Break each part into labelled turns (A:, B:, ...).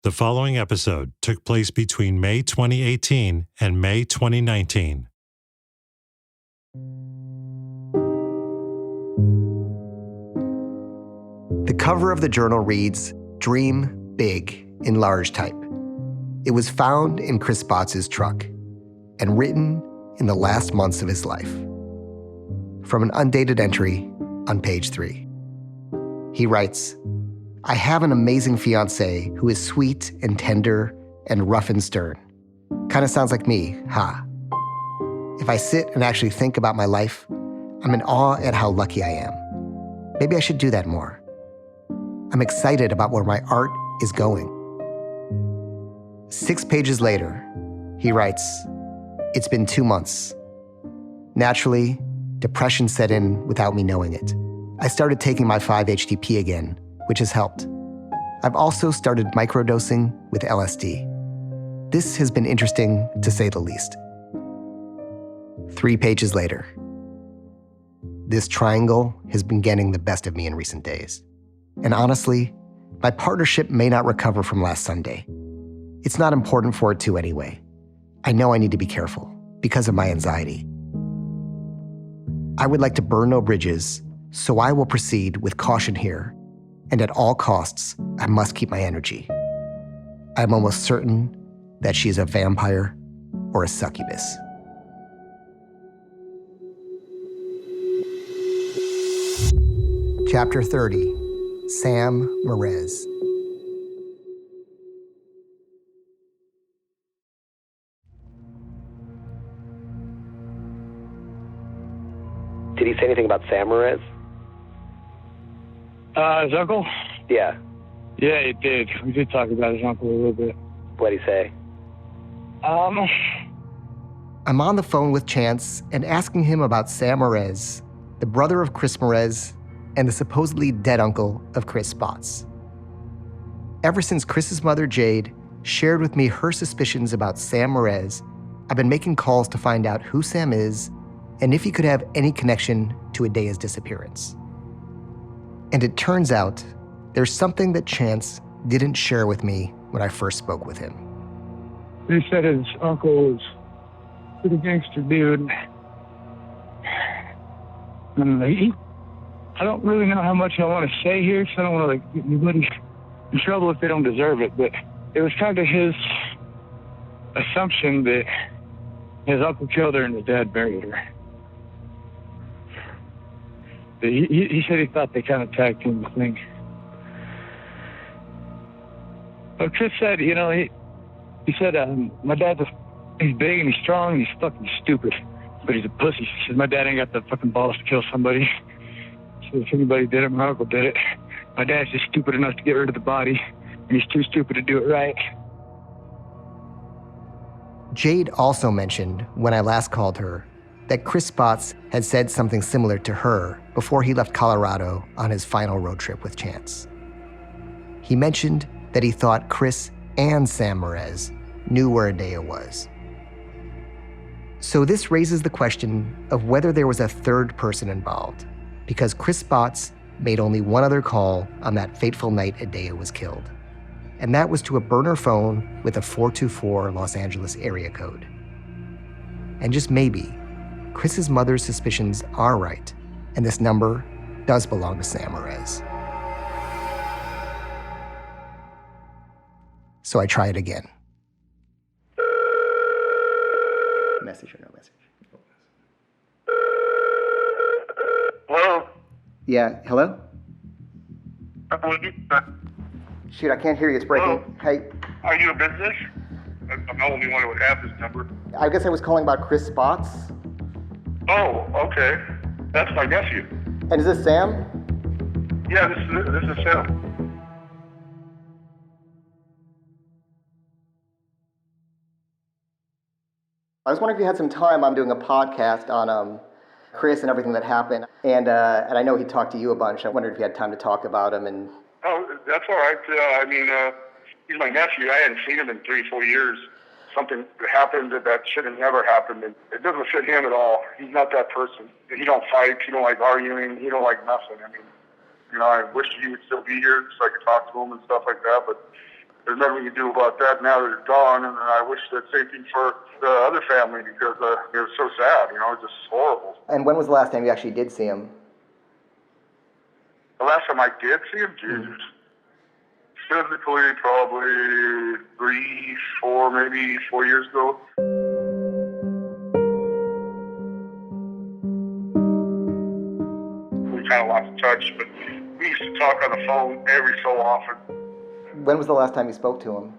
A: The following episode took place between May 2018 and May 2019.
B: The cover of the journal reads, "Dream Big," in large type. It was found in Chris Spots' truck and written in the last months of his life. From an undated entry on page 3. He writes, "I have an amazing fiance who is sweet and tender and rough and stern. Kind of sounds like me, huh? If I sit and actually think about my life, I'm in awe at how lucky I am. Maybe I should do that more. I'm excited about where my art is going." 6 pages later, he writes, "It's been 2 months. Naturally, depression set in without me knowing it. I started taking my 5-HTP again, which has helped. I've also started microdosing with LSD. This has been interesting, to say the least." 3 pages later, "This triangle has been getting the best of me in recent days. And honestly, my partnership may not recover from last Sunday. It's not important for it to anyway. I know I need to be careful because of my anxiety. I would like to burn no bridges, so I will proceed with caution here. And at all costs, I must keep my energy. I'm almost certain that she's a vampire or a succubus." Chapter 30, Sam Merez.
C: Did he say anything about Sam Merez?
D: His uncle?
C: Yeah.
D: Yeah, he did. We did talk about his uncle a little bit.
C: What'd he say?
B: I'm on the phone with Chance and asking him about Sam Merez, the brother of Chris Merez, and the supposedly dead uncle of Chris Spots. Ever since Chris's mother, Jade, shared with me her suspicions about Sam Merez, I've been making calls to find out who Sam is and if he could have any connection to Adea's disappearance. And it turns out there's something that Chance didn't share with me when I first spoke with him.
D: He said his uncle was a pretty gangster dude. And I don't really know how much I want to say here, because I don't want to get anybody in trouble if they don't deserve it, but it was kind of his assumption that his uncle killed her and his dad buried her. He said he thought they kind of tagged team the thing. But Chris said, he said, my dad's he's big and he's strong and he's fucking stupid, but he's a pussy. He said, my dad ain't got the fucking balls to kill somebody. He said, if anybody did it, my uncle did it. My dad's just stupid enough to get rid of the body, and he's too stupid to do it right.
B: Jade also mentioned, when I last called her, that Chris Spots had said something similar to her before he left Colorado on his final road trip with Chance. He mentioned that he thought Chris and Sam Merez knew where Adea was. So this raises the question of whether there was a third person involved, because Chris Spots made only one other call on that fateful night Adea was killed. And that was to a burner phone with a 424 Los Angeles area code. And just maybe, Chris's mother's suspicions are right, and this number does belong to Sam Merez. So I try it again. Message or no message?
E: Hello?
B: Yeah, hello? Shoot, I can't hear you, it's breaking.
E: Hello?
B: Hey,
E: Are you a business? I'm the only one who would have this number.
B: I guess I was calling about Chris Spots.
E: Oh, okay. That's my nephew.
B: And is this Sam?
E: Yeah, this is Sam.
B: I was wondering if you had some time. I'm doing a podcast on Chris and everything that happened. And I know he talked to you a bunch. I wondered if you had time to talk about him. And
E: Oh, that's all right. He's my nephew. I hadn't seen him in 3-4 years. Something happened that should have never happened. And it doesn't fit him at all. He's not that person. He don't fight. He don't like arguing. He don't like nothing. I wish he would still be here so I could talk to him and stuff like that. But there's nothing we can do about that now that it's gone. And I wish that same thing for the other family because it was so sad, it's just horrible.
B: And when was the last time you actually did see him?
E: The last time I did see him, Jesus. Physically, probably 3, 4, maybe 4 years ago. We kind of lost touch, but we used to talk on the phone every so often.
B: When was the last time you spoke to him?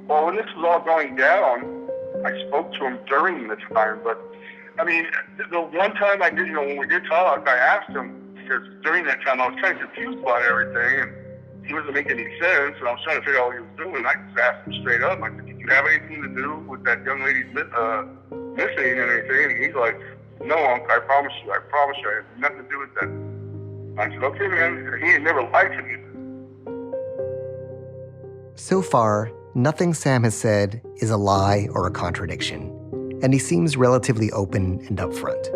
E: Well, when this was all going down, I spoke to him during the time, but I mean, the one time I did, when we did talk, I asked him, because during that time I was kind of confused about everything, and he wasn't making any sense, and I was trying to figure out what he was doing. I just asked him straight up, I said, did you have anything to do with that young lady's missing and anything? And he's like, no, Uncle, I promise you, I had nothing to do with that. I said, okay, man. He ain't never lied to me.
B: So far, nothing Sam has said is a lie or a contradiction, and he seems relatively open and upfront.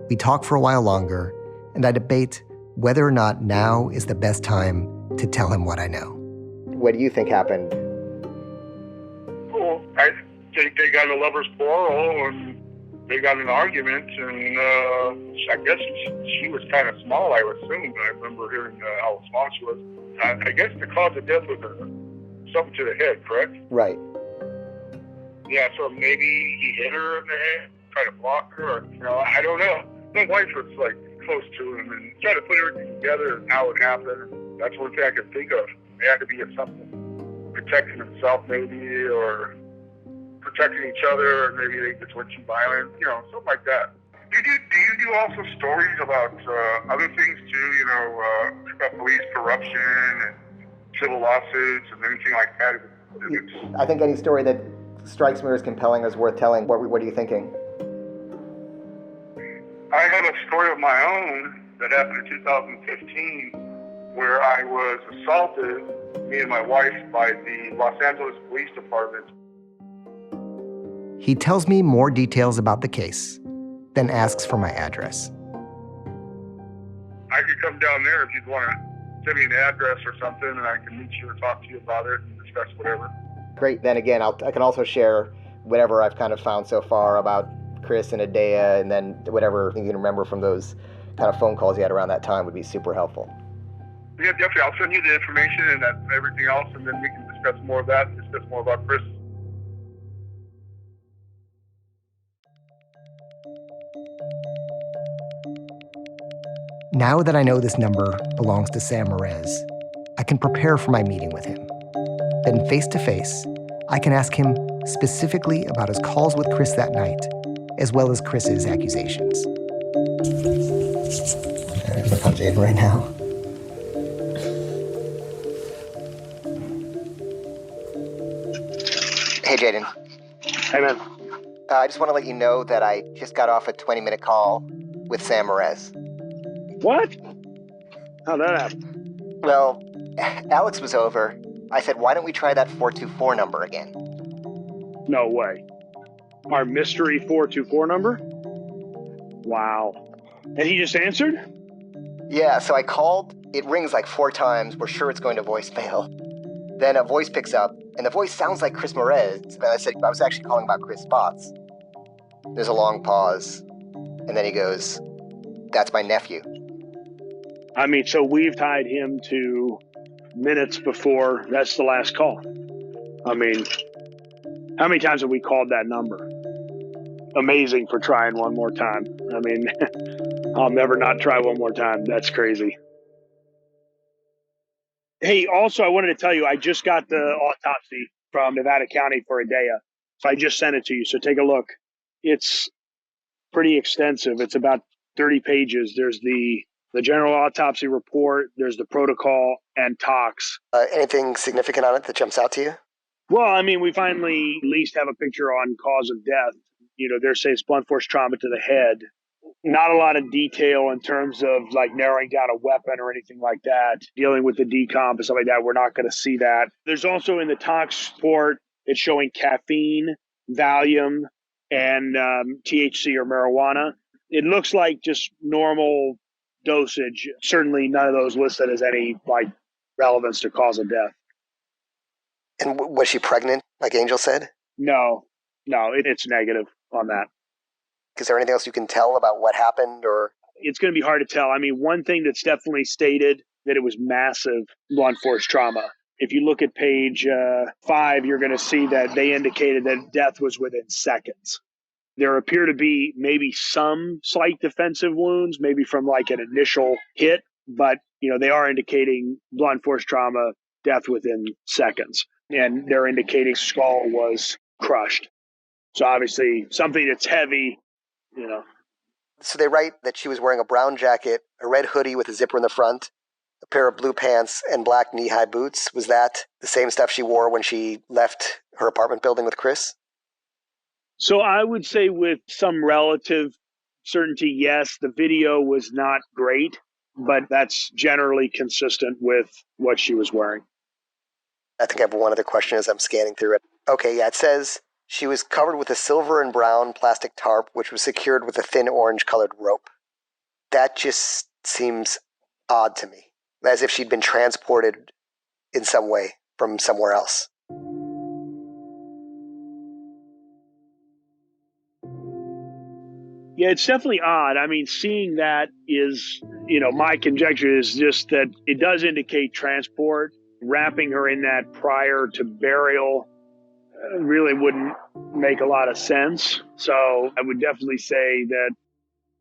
B: We talk for a while longer, and I debate whether or not now is the best time to tell him what I know. What do you think happened?
E: Well, I think they got a lover's quarrel, and they got an argument, and I guess she was kind of small, I would assume. I remember hearing how small she was. I guess the cause of death was something to the head, correct?
B: Right.
E: Yeah, so maybe he hit her in the head, tried to block her, or, I don't know. My wife was, close to him and tried to put everything together and how it happened. That's one thing I could think of. It had to be something protecting himself, maybe, or protecting each other, or maybe they just went too violent, something like that. Do you do also stories about other things, too, about police corruption and civil lawsuits and anything like that?
B: I think any story that strikes me as compelling is worth telling. What are you thinking?
E: I have a story of my own that happened in 2015 where I was assaulted, me and my wife, by the Los Angeles Police Department.
B: He tells me more details about the case, then asks for my address.
E: I could come down there if you'd want to send me an address or something, and I can meet you or talk to you about it and discuss whatever.
B: Great. Then again, I can also share whatever I've kind of found so far about Chris and Adea, and then whatever you can remember from those kind of phone calls you had around that time would be super helpful.
E: Yeah, definitely. I'll send you the information and everything else, and then we can discuss more of that and discuss more about Chris.
B: Now that I know this number belongs to Sam Merez, I can prepare for my meeting with him. Then face to face, I can ask him specifically about his calls with Chris that night, as well as Chris's accusations. I'm gonna call Jaden right now. Hey, Jaden.
F: Hey, man.
B: I just want to let you know that I just got off a 20-minute call with Sam Merez.
F: What? How'd that happen?
B: Well, Alex was over. I said, why don't we try that 424 number again?
F: No way. Our mystery 424 number? Wow. And he just answered?
B: Yeah, so I called. It rings like 4 times. We're sure it's going to voicemail. Then a voice picks up, and the voice sounds like Chris Merez. And I said, I was actually calling about Chris Spots. There's a long pause, and then he goes, that's my nephew.
F: I mean, so we've tied him to minutes before that's the last call. I mean, how many times have we called that number? Amazing for trying one more time. I mean, I'll never not try one more time. That's crazy. Hey, also, I wanted to tell you, I just got the autopsy from Nevada County for Adea. So I just sent it to you. So take a look. It's pretty extensive. It's about 30 pages. There's the general autopsy report, there's the protocol, and tox.
B: Anything significant on it that jumps out to you?
F: Well, I mean, we finally at least have a picture on cause of death. They're saying it's blunt force trauma to the head. Not a lot of detail in terms of narrowing down a weapon or anything like that. Dealing with the decomp and stuff like that, we're not going to see that. There's also in the tox report, it's showing caffeine, Valium, and THC or marijuana. It looks like just normal dosage. Certainly none of those listed as any relevance to cause of death.
B: And was she pregnant, like Angel said?
F: No, it's negative on that.
B: Is there anything else you can tell about what happened, or?
F: It's going to be hard to tell. I mean, one thing that's definitely stated that it was massive blunt force trauma. If you look at page 5, you're going to see that they indicated that death was within seconds. There appear to be maybe some slight defensive wounds, maybe from like an initial hit, but they are indicating blunt force trauma, death within seconds. And they're indicating skull was crushed. So obviously something that's heavy,
B: So they write that she was wearing a brown jacket, a red hoodie with a zipper in the front, a pair of blue pants, and black knee-high boots. Was that the same stuff she wore when she left her apartment building with Chris?
F: So I would say with some relative certainty, yes. The video was not great, but that's generally consistent with what she was wearing.
B: I think I have one other question as I'm scanning through it. Okay, yeah, it says she was covered with a silver and brown plastic tarp, which was secured with a thin orange-colored rope. That just seems odd to me, as if she'd been transported in some way from somewhere else.
F: Yeah, it's definitely odd. I mean, seeing that is, my conjecture is just that it does indicate transport. Wrapping her in that prior to burial really wouldn't make a lot of sense. So I would definitely say that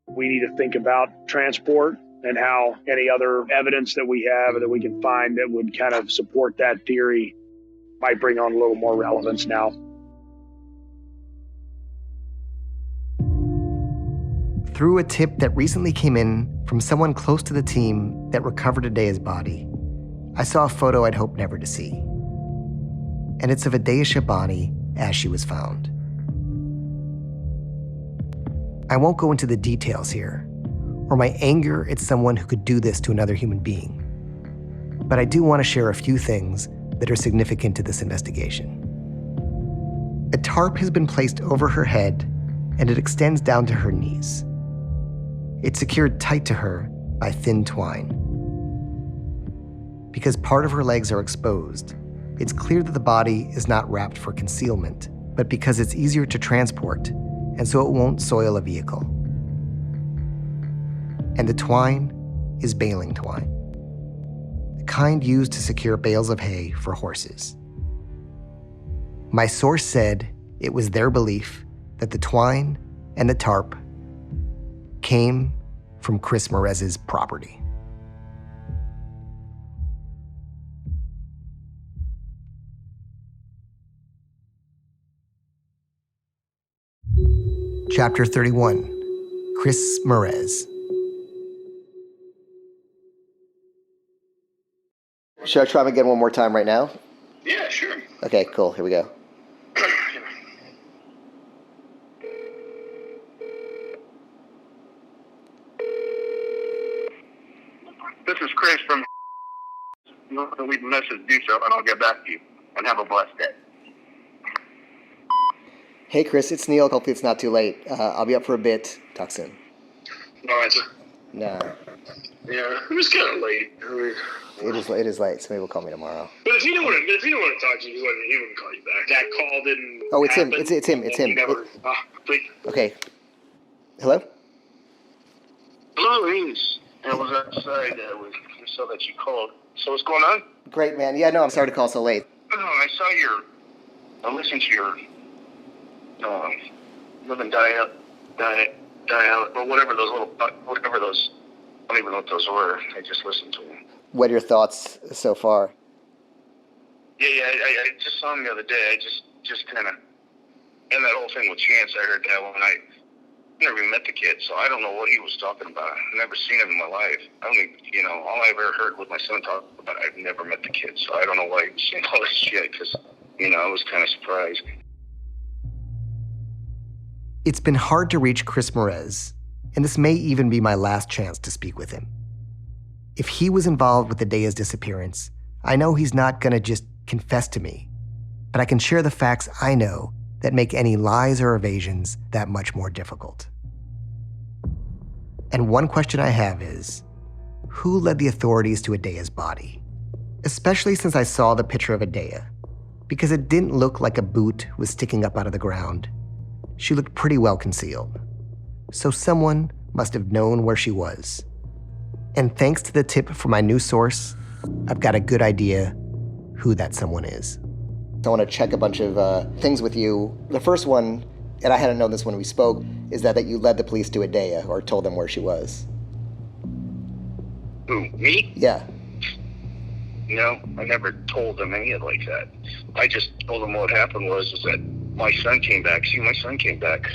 F: we need to think about transport and how any other evidence that we have or that we can find that would kind of support that theory might bring on a little more relevance now.
B: Through a tip that recently came in from someone close to the team that recovered Adea's body, I saw a photo I'd hoped never to see. And it's of Adea Shabani as she was found. I won't go into the details here, or my anger at someone who could do this to another human being. But I do want to share a few things that are significant to this investigation. A tarp has been placed over her head, and it extends down to her knees. It's secured tight to her by thin twine. Because part of her legs are exposed, it's clear that the body is not wrapped for concealment, but because it's easier to transport, and so it won't soil a vehicle. And the twine is baling twine, the kind used to secure bales of hay for horses. My source said it was their belief that the twine and the tarp came from Chris Merez's property. Chapter 31, Chris Merez. Should I try him again one more time right now?
E: Yeah, sure.
B: Okay, cool. Here we go.
E: This is Chris from. You want to leave a message, do so, and I'll get back to you. And have a blessed day.
B: Hey, Chris, it's Neil. Hopefully it's not too late. I'll be up for a bit. Talk soon.
E: All right, sir.
B: No,
E: Yeah, it was kind of late.
B: it is late, so maybe we'll call me tomorrow.
E: But if he didn't want to talk to you, he wouldn't call you back. That call didn't.
B: Oh, it's him.
E: happen.
B: It's him.
E: He never. Please.
B: Okay. Hello?
E: Hello, Ings. I was outside. We saw that you called. So what's going on?
B: Great, man. Yeah, no, I'm sorry to call so late.
E: I listened to your live and die out, or whatever those, I don't even know what those were. I just listened to them.
B: What are your thoughts so far?
E: Yeah, I just saw him the other day. I just kind of, and that whole thing with Chance, I heard that one. I never even met the kid, so I don't know what he was talking about. I've never seen him in my life. I don't even, all I ever heard was my son talk about. I've never met the kid, so I don't know why he was saying all this shit, because, I was kind of surprised.
B: It's been hard to reach Chris Merez, and this may even be my last chance to speak with him. If he was involved with Adea's disappearance, I know he's not gonna just confess to me, but I can share the facts I know that make any lies or evasions that much more difficult. And one question I have is, who led the authorities to Adea's body? especially since I saw the picture of Adea, because it didn't look like a boot was sticking up out of the ground. She looked pretty well concealed. So someone must have known where she was. And thanks to the tip from my news source, I've got a good idea who that someone is. I want to check a bunch of things with you. The first one, and I hadn't known this when we spoke, is that you led the police to Adea or told them where she was.
G: Who, me?
B: Yeah.
G: No, I never told them any of it like that. I just told them what happened was that my son came back. See, my son came back.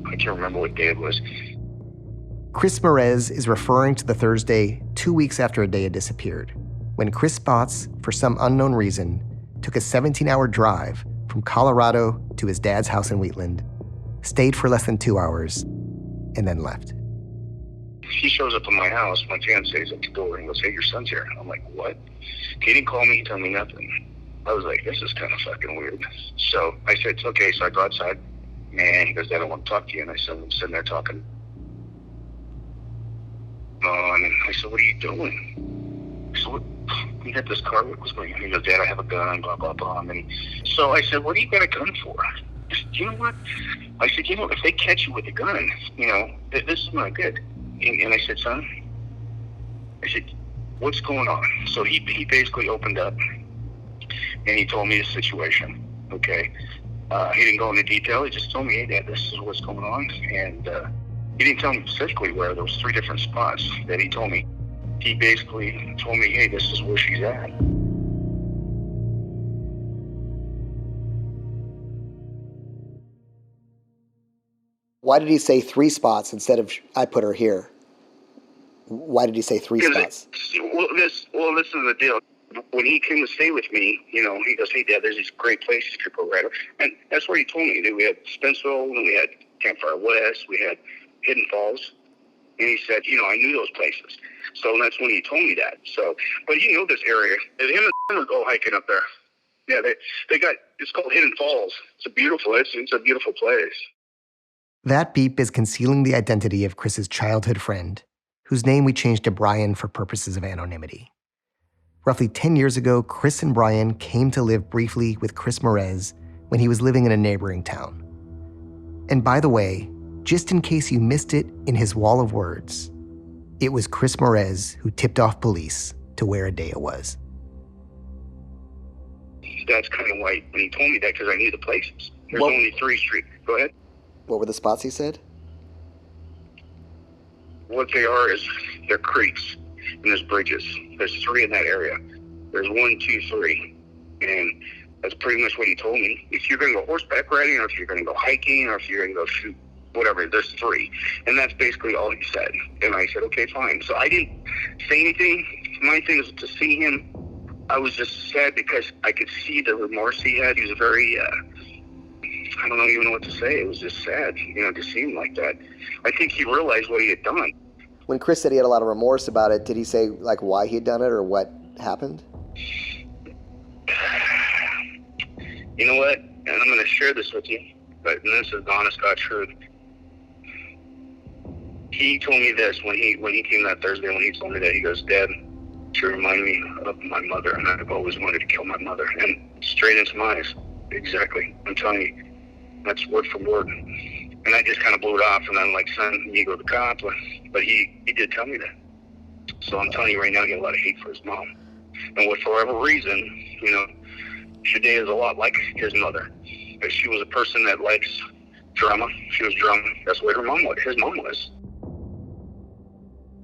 G: I can't remember what day it was.
B: Chris Merez is referring to the Thursday 2 weeks after Adea disappeared, when Chris Spots, for some unknown reason, took a 17-hour drive from Colorado to his dad's house in Wheatland, stayed for less than 2 hours, and then left.
G: He shows up at my house, my fiance's at the door, and goes, "Hey, your son's here." I'm like, "What?" He didn't call me, tell me nothing. I was like, this is kind of fucking weird. So I said, "It's okay." So I go outside, and he goes, "Dad, I want to talk to you." And I said, I'm sitting there talking. And I said, "What are you doing?" I said, "What? You got this car, what was going on?" He goes, "Dad, I have a gun, blah, blah, blah." And so I said, "What do you got a gun for?" I said, "You know what?" I said, "If they catch you with a gun, this is not good." And I said, "Son," I said, "what's going on?" So he basically opened up, and he told me the situation, okay? He didn't go into detail. He just told me, "Hey, Dad, this is what's going on." And he didn't tell me specifically where. There was 3 different spots that he told me. He basically told me, "Hey, this is where she's at."
B: Why did he say 3 spots instead of "I put her here"? Why did he say 3 spots?
G: This is the deal. When he came to stay with me, he goes, "Hey, Dad, there's these great places you could go right." And that's where he told me. We had Spencerville, and we had Campfire West, we had Hidden Falls. And he said, I knew those places. So that's when he told me that. So, but he knew this area. And him and would go hiking up there. Yeah, it's called Hidden Falls. It's a beautiful place.
B: That beep is concealing the identity of Chris's childhood friend, whose name we changed to Brian for purposes of anonymity. Roughly 10 years ago, Chris and Brian came to live briefly with Chris Merez when he was living in a neighboring town. And by the way, just in case you missed it in his wall of words, it was Chris Merez who tipped off police to where Adea was.
G: That's kind of why when he told me that, because I knew the places. There's only 3 streets. Go ahead.
B: What were the spots he said?
G: What they are is they're creeks and there's bridges. There's 3 in that area. There's 1, 2, 3. And that's pretty much what he told me. If you're going to go horseback riding, or if you're going to go hiking, or if you're going to go shoot, whatever, there's 3. And that's basically all he said. And I said, okay, fine. So I didn't say anything. My thing was to see him. I was just sad because I could see the remorse he had. He was very, I don't even know what to say. It was just sad, to see him like that. I think he realized what he had done.
B: When Chris said he had a lot of remorse about it, did he say why he had done it or what happened?
G: You know what? And I'm going to share this with you, but this is the honest God truth. He told me this when he came that Thursday, when he told me that. He goes, "Dad, you remind me of my mother, and I've always wanted to kill my mother." And straight into my eyes. Exactly. I'm telling you, that's word for word. And I just kind of blew it off, and I'm like, "Son, you go to the cop." But he did tell me that. So I'm telling you right now, he got a lot of hate for his mom. And for whatever reason, Adea is a lot like his mother. But she was a person that likes drama. She was drama. That's what his mom was.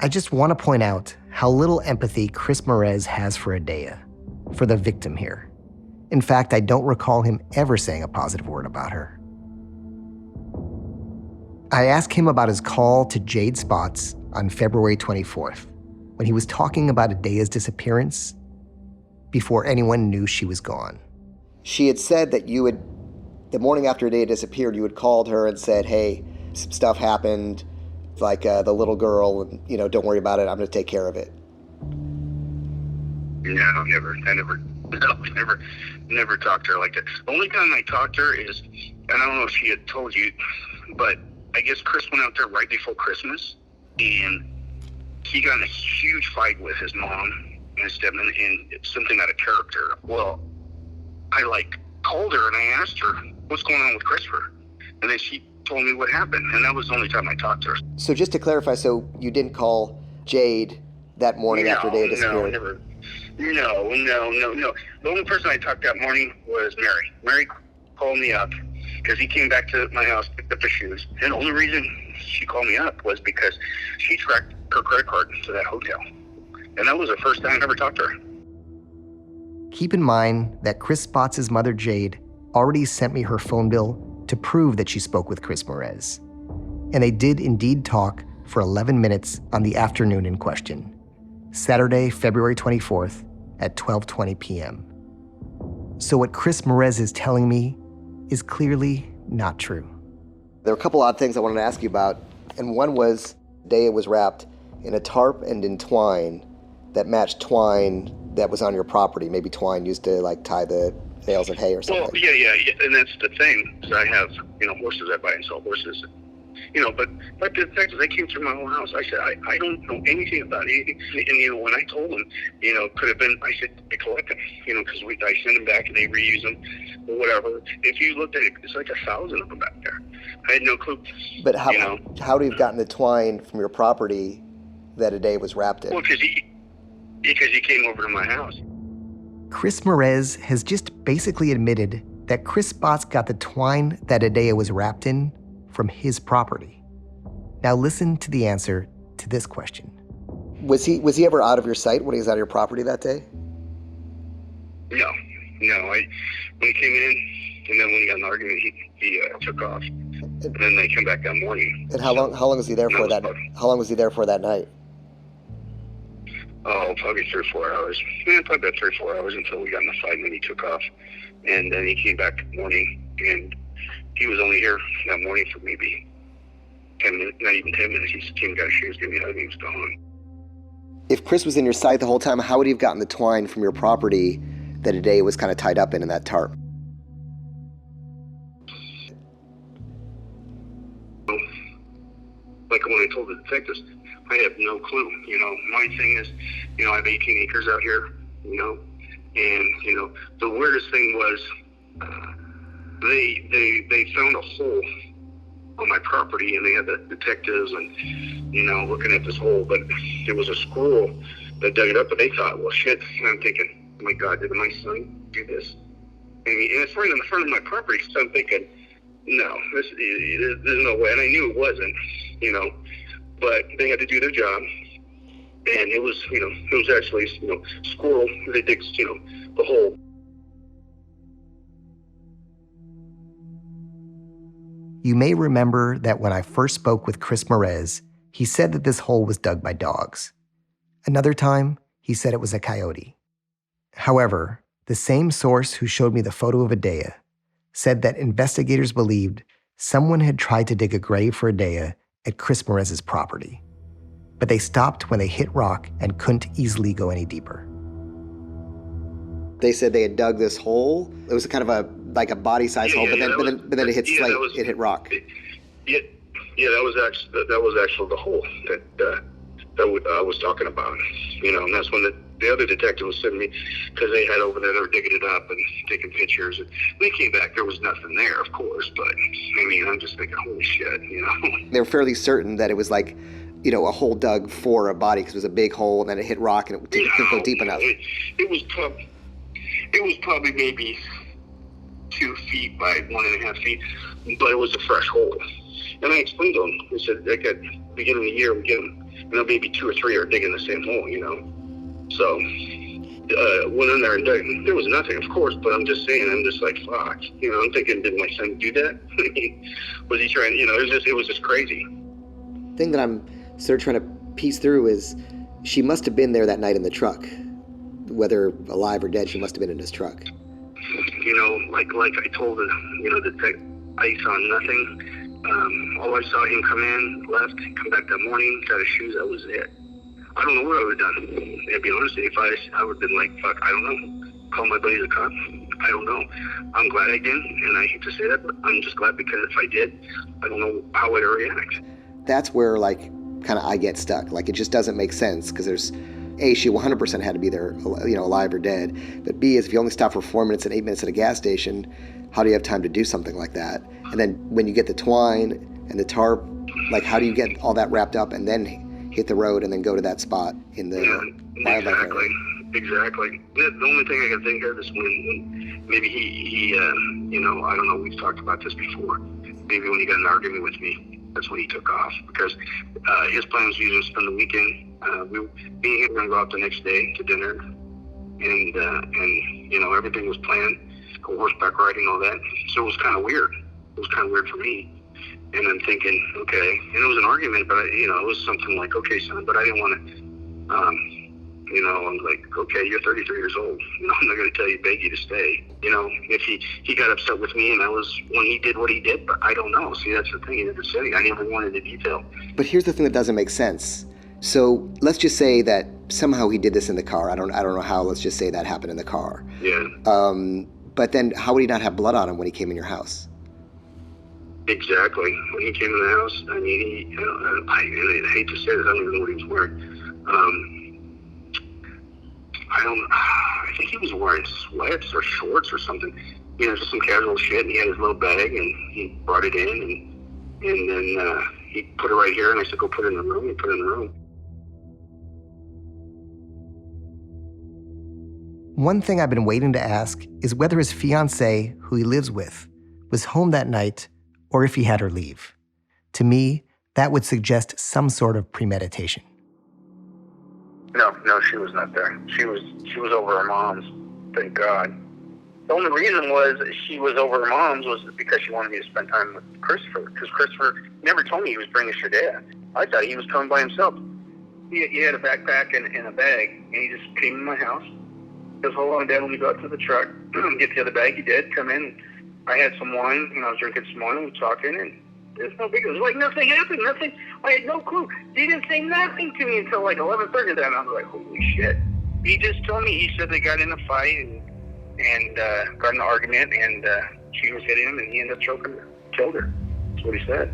B: I just want to point out how little empathy Chris Merez has for Adea, for the victim here. In fact, I don't recall him ever saying a positive word about her. I asked him about his call to Jade Spots on February 24th, when he was talking about Adea's disappearance before anyone knew she was gone. She had said that the morning after Adea disappeared, you had called her and said, "Hey, some stuff happened, the little girl, and, don't worry about it, I'm going to take care of it."
G: No, never talked to her like that. The only time I talked to her is, and I don't know if she had told you, but I guess Chris went out there right before Christmas, and he got in a huge fight with his mom and it's something out of character. Well, I called her and I asked her, what's going on with Christopher? And then she told me what happened, and that was the only time I talked to her.
B: So just to clarify, so you didn't call Jade that morning after Adea disappeared?
G: No. The only person I talked that morning was Mary. Mary called me up because he came back to my house, picked up the shoes. And the only reason she called me up was because she tracked her credit card to that hotel. And that was the first time I ever talked to her.
B: Keep in mind that Chris Spots' mother, Jade, already sent me her phone bill to prove that she spoke with Chris Merez. And they did indeed talk for 11 minutes on the afternoon in question, Saturday, February 24th at 12:20 p.m. So what Chris Merez is telling me is clearly not true. There are a couple odd things I wanted to ask you about, and one was Adea was wrapped in a tarp and in twine that matched twine that was on your property. Maybe twine used to tie the bales of hay or something.
G: Well, yeah, and that's the thing. Is I have, horses. I buy and sell horses. But the detectives, they came through my whole house. I said, I don't know anything about anything. And, when I told them, could have been, I said, I collect them, because I send them back and they reuse them or whatever. If you looked at it, it's 1,000 of them back there. I had no clue.
B: But how do you have gotten the twine from your property that Adea was wrapped in?
G: Well, because he came over to my house.
B: Chris Merez has just basically admitted that Chris Spots got the twine that Adea was wrapped in from his property. Now listen to the answer to this question. Was he ever out of your sight when he was out of your property that day?
G: No. When he came in, and then when he got in an argument, he took off. And then they came back that morning.
B: And how long was he there for that? How long was he there for that night?
G: Oh, probably 3 or 4 hours. Yeah, probably about 3 or 4 hours until we got in a fight, and then he took off. And then he came back that morning, and he was only here that morning for maybe 10 minutes, not even 10 minutes. He just came, got his shoes, gave me a hug, and he was gone.
B: If Chris was in your sight the whole time, how would he have gotten the twine from your property that Adea was kind of tied up in that tarp?
G: Like when I told the detectives, I have no clue. My thing is, I have 18 acres out here, and, the weirdest thing was they found a hole on my property, and they had the detectives and, looking at this hole, but there was a squirrel that dug it up, but they thought, well, shit. And I'm thinking, oh my God, did my son do this? And it's right in the front of my property, so I'm thinking, no, there's no way. And I knew it wasn't, but they had to do their job. And it was, it was actually, squirrel. They dig, the hole.
B: You may remember that when I first spoke with Chris Merez, he said that this hole was dug by dogs. Another time, he said it was a coyote. However, the same source who showed me the photo of Adea said that investigators believed someone had tried to dig a grave for Adea at Chris Merez's property, but they stopped when they hit rock and couldn't easily go any deeper. They said they had dug this hole. It was kind of a body-sized hole, but then it hit slate. It hit rock.
G: Yeah, that was actually the hole that I was talking about. And that's when the other detective was sending me, because they had over there, they were digging it up and taking pictures. And they came back, there was nothing there, of course. But I'm just thinking, holy shit,
B: They were fairly certain that it was a hole dug for a body, because it was a big hole, and then it hit rock, and it didn't go deep enough.
G: It was probably maybe 2 feet by 1.5 feet, but it was a fresh hole. And I explained to him, I said, at the beginning of the year, we get them, maybe 2 or 3 are digging the same hole, So, went in there and dug. There was nothing, of course, but I'm just saying, I'm just like, fuck. I'm thinking, did my son do that? Was he trying, it was just crazy.
B: The thing that I'm sort of trying to piece through is she must have been there that night in the truck. Whether alive or dead, she must have been in his truck.
G: Like I told her, I saw nothing. All I saw him come in, left, come back that morning, got his shoes, that was it. I don't know what I would have done. To be honest, if I would have been like, fuck, I don't know. Call my buddy the cop. I don't know. I'm glad I didn't, and I hate to say that, but I'm just glad, because if I did, I don't know how I'd react.
B: That's where, kind of I get stuck. It just doesn't make sense, because there's A, she 100% had to be there, alive or dead. But B, is if you only stop for 4 minutes and 8 minutes at a gas station, how do you have time to do something like that? And then when you get the twine and the tarp, like how do you get all that wrapped up and then hit the road and then go to that spot in the wildlife area?
G: Exactly. The only thing I can think of is when maybe he I don't know, we've talked about this before. Maybe when he got in an argument with me, that's when he took off, because his plan was usually to spend the weekend. Me and him were going to go out the next day to dinner, and everything was planned, go horseback riding, all that. So it was kind of weird. It was kind of weird for me. And I'm thinking, okay, and it was an argument, but it was something like, okay, son, but I didn't want to, I'm like, okay, you're 33 years old. I'm not going to tell you, beg you to stay. If he got upset with me, and that was when he did what he did, but I don't know. See, that's the thing in the city. I never wanted the detail.
B: But here's the thing that doesn't make sense. So let's just say that somehow he did this in the car. I don't know how. Let's just say that happened in the car.
G: Yeah.
B: But then how would he not have blood on him when he came in your house?
G: Exactly. When he came in the house, I mean, I hate to say this, I don't even know what he was wearing. I think he was wearing sweats or shorts or something, just some casual shit, and he had his little bag, and he brought it in, and then he put it right here, and I said, go put it in the room. He put it in the room.
B: One thing I've been waiting to ask is whether his fiancée, who he lives with, was home that night or if he had her leave. To me, that would suggest some sort of premeditation.
G: No, she was not there. She was over her mom's, thank God. The only reason was she was over her mom's was because she wanted me to spend time with Christopher, because Christopher never told me he was bringing Adea. I thought he was coming by himself. He had a backpack and a bag, and he just came in my house. He goes, hold on, Dad, let me go out to the truck, get the other bag. He did, come in. I had some wine, I was drinking some wine, we were talking, and it's no big. It was like nothing happened, nothing. I had no clue. He didn't say nothing to me until like 11:30 that, and I was like, holy shit. He just told me, he said they got in a fight and got in an argument, and she was hitting him, and he ended up choking her, killed her. That's what he said.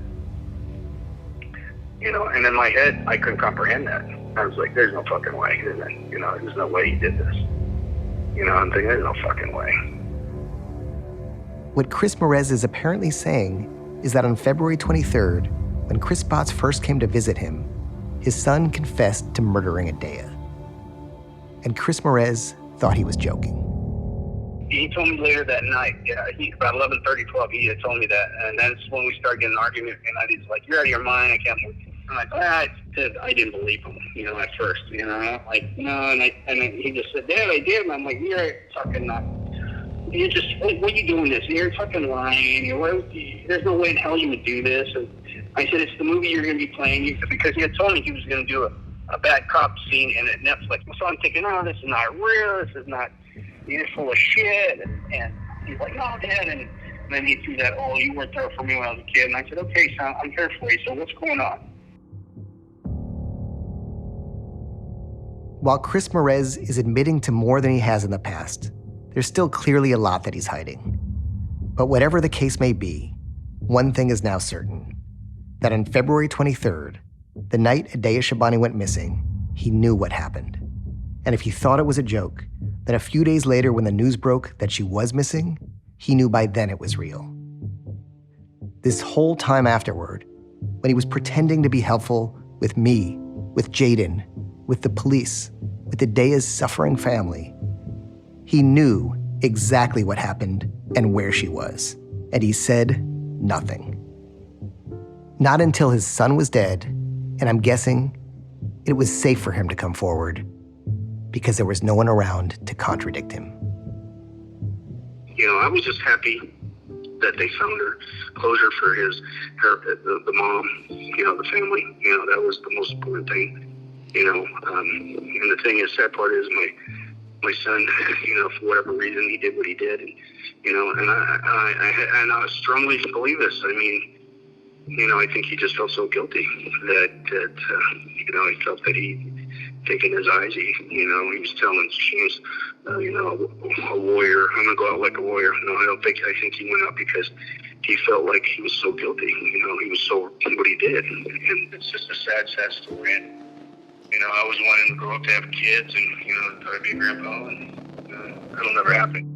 G: And in my head, I couldn't comprehend that. I was like, there's no fucking way. There's no way he did this. I'm thinking, there's no fucking way.
B: What Chris Merez is apparently saying is that on February 23rd, when Chris Botts first came to visit him, his son confessed to murdering Adea. And Chris Merez thought he was joking.
G: He told me later that night, about 11:30, 12, he had told me that. And that's when we started getting an argument, and I was like, you're out of your mind, I can't believe it. I'm like, I didn't believe him, at first, like, no, and then he just said, Dad, I did, and I'm like, you're fucking not. You're just, what are you doing this? You're fucking lying. There's no way in hell you would do this. And I said, it's the movie you're going to be playing. Because he had told me he was going to do a bad cop scene in Netflix. So I'm thinking, this is not real. This is not, you're full of shit. And he's like, no, Dad. And then he threw that, you weren't there for me when I was a kid. And I said, okay, son, I'm here for you. So what's going on?
B: While Chris Merez is admitting to more than he has in the past, there's still clearly a lot that he's hiding. But whatever the case may be, one thing is now certain, that on February 23rd, the night Adea Shabani went missing, he knew what happened. And if he thought it was a joke, then a few days later when the news broke that she was missing, he knew by then it was real. This whole time afterward, when he was pretending to be helpful with me, with Jaden, with the police, with Adea's suffering family, he knew exactly what happened and where she was, and he said nothing. Not until his son was dead, and I'm guessing it was safe for him to come forward because there was no one around to contradict him.
G: I was just happy that they found her closure for the mom, the family. That was the most important thing. And the thing is, sad part is my son, for whatever reason, he did what he did, and I strongly believe this. I mean, I think he just felt so guilty that he felt that he'd taken his eyes. He was telling James, a warrior. I'm gonna go out like a warrior. No, I think he went out because he felt like he was so guilty. He was so what he did, and it's just a sad story. I always wanted to grow up to have kids and, try to be a grandpa, and that'll never happen.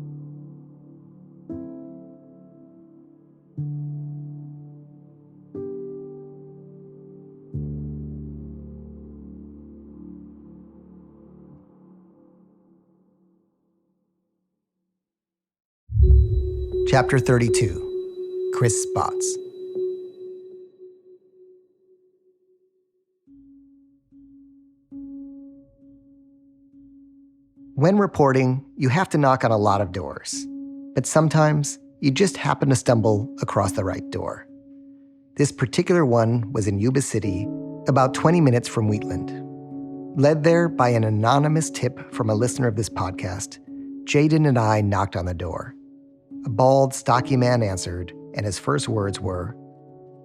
B: Chapter 32, Chris Spots. When reporting, you have to knock on a lot of doors. But sometimes, you just happen to stumble across the right door. This particular one was in Yuba City, about 20 minutes from Wheatland. Led there by an anonymous tip from a listener of this podcast, Jaden and I knocked on the door. A bald, stocky man answered, and his first words were,